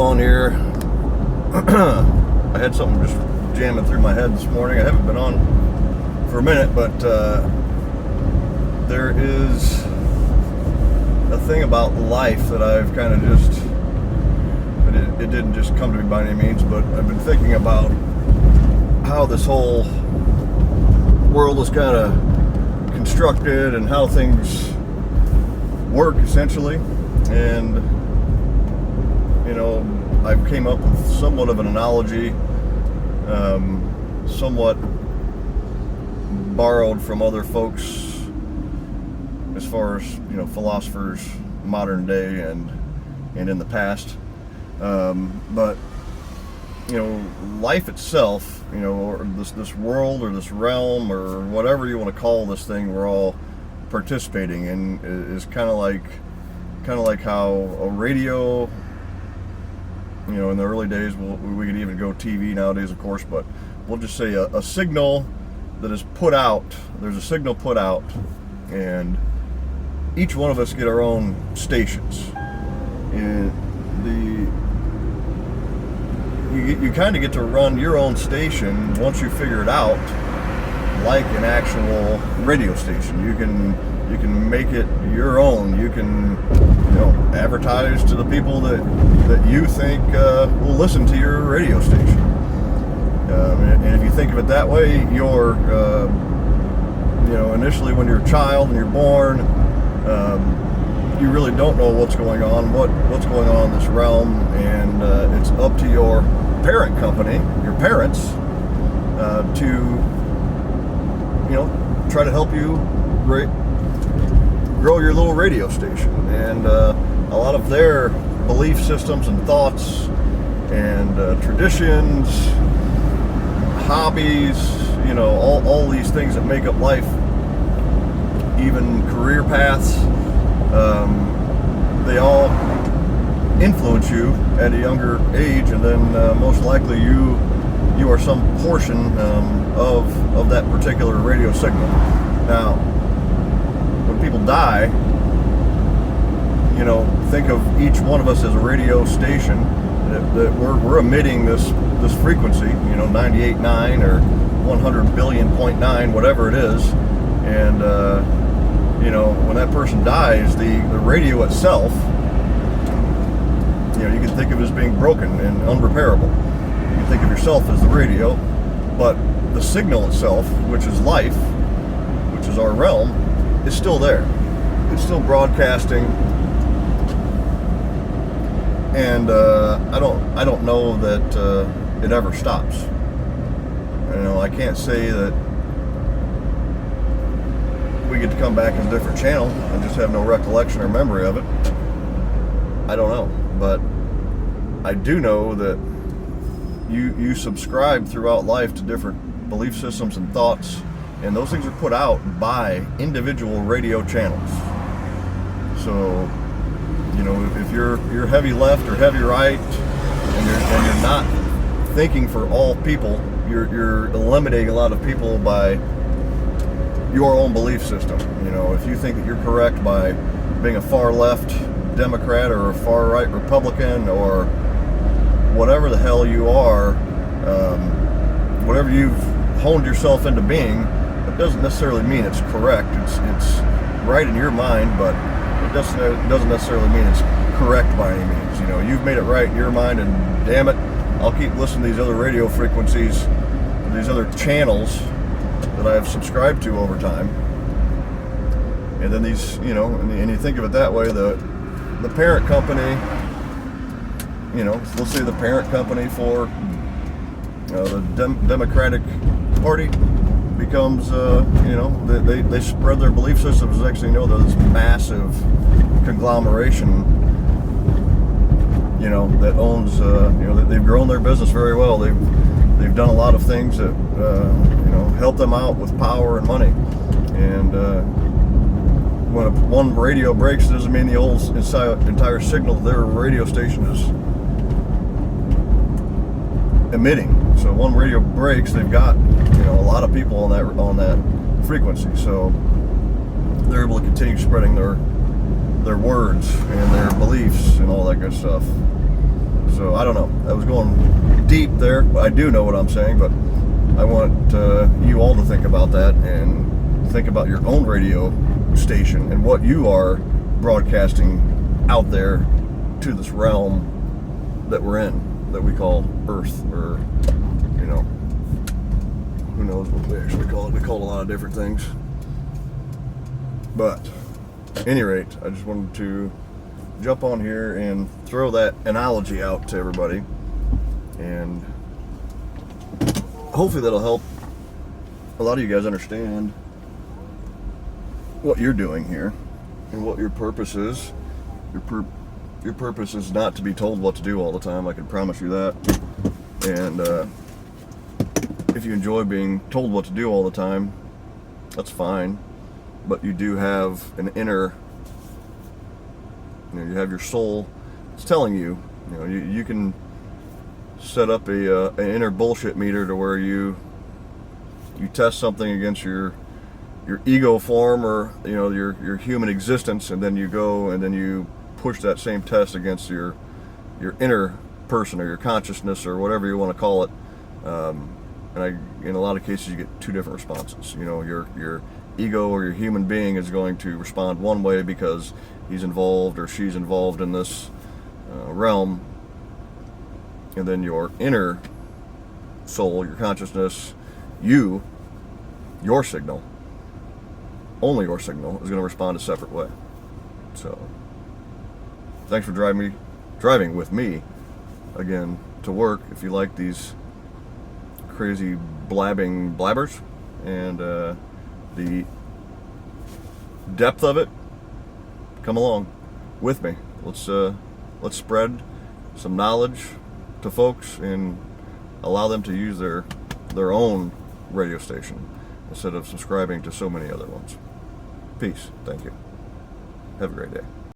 on here. I had something just jamming through my head this morning. I haven't been on for a minute, but there is a thing about life that I've kind of just, it didn't just come to me by any means, but I've been thinking about how this whole world is kind of constructed and how things work essentially. And you know, I came up with somewhat of an analogy, somewhat borrowed from other folks as far as, you know, philosophers modern day and in the past. But you know, life itself, you know, or this world or this realm or whatever you want to call this thing we're all participating in is kind of like how a radio, you know, in the early days, we could even go TV nowadays, of course, but we'll just say a signal that is put out. There's a signal put out, and each one of us get our own stations. And you kind of get to run your own station once you figure it out, like an actual radio station. You can make it your own. You can, you know, advertise to the people that you think will listen to your radio station. And if you think of it that way, you're, you know, initially when you're a child and you're born, you really don't know what's going on, what's going on in this realm, and it's up to your parent company, your parents, to, you know, try to help you grow your little radio station. And a lot of their belief systems and thoughts and traditions, hobbies, you know, all these things that make up life, even career paths, they all influence you at a younger age, and then most likely you are some portion of that particular radio signal. Now, when people die, you know, think of each one of us as a radio station that we're emitting this frequency, you know, 98.9 or 100 billion.9, whatever it is. And you know, when that person dies, the radio itself, you know, you can think of it as being broken and unrepairable. You can think of yourself as the radio, but the signal itself, which is life, which is our realm, is still there. It's still broadcasting. And I don't know that it ever stops. You know, I can't say that we get to come back in a different channel and just have no recollection or memory of it. I don't know, but I do know that you subscribe throughout life to different belief systems and thoughts, and those things are put out by individual radio channels. So, you know, if you're heavy left or heavy right, and you're not thinking for all people, you're eliminating a lot of people by your own belief system. You know, if you think that you're correct by being a far left Democrat or a far right Republican or whatever the hell you are, whatever you've honed yourself into being, it doesn't necessarily mean it's correct. It's right in your mind, but it doesn't necessarily mean it's correct by any means. You know, you've made it right in your mind, and damn it, I'll keep listening to these other radio frequencies, these other channels that I have subscribed to over time. And then these, you know, and you think of it that way, the parent company, you know, let's say the parent company for the Democratic Party becomes, you know, they spread their belief systems. Next thing you know, there's this massive conglomeration, you know, that owns, you know, they've grown their business very well. They've done a lot of things that, you know, help them out with power and money. And when one radio breaks, it doesn't mean the whole entire signal of their radio station is emitting. So one radio breaks, they've got, you know, a lot of people on that frequency. So they're able to continue spreading their words and their beliefs and all that good stuff. So I don't know. I was going deep there. I do know what I'm saying, but I want you all to think about that and think about your own radio station and what you are broadcasting out there to this realm that we're in, that we call Earth, or, you know, who knows what we actually call it. We call it a lot of different things. But at any rate, I just wanted to jump on here and throw that analogy out to everybody, and hopefully that'll help a lot of you guys understand what you're doing here and what your purpose is. Your purpose is not to be told what to do all the time, I can promise you that. And if you enjoy being told what to do all the time, that's fine. But you do have an inner, you have your soul. It's telling you, you can set up an inner bullshit meter to where you test something against your ego form, or your human existence, and then you go and then you push that same test against your inner person, or your consciousness, or whatever you want to call it. In a lot of cases, you get two different responses. Your ego or your human being is going to respond one way because he's involved or she's involved in this realm, and then your inner soul, your consciousness, your signal, only your signal, is going to respond a separate way. So thanks for driving with me again to work. If you like these crazy blabbing blabbers and the depth of it, come along with me. Let's spread some knowledge to folks and allow them to use their own radio station instead of subscribing to so many other ones. Peace. Thank you. Have a great day.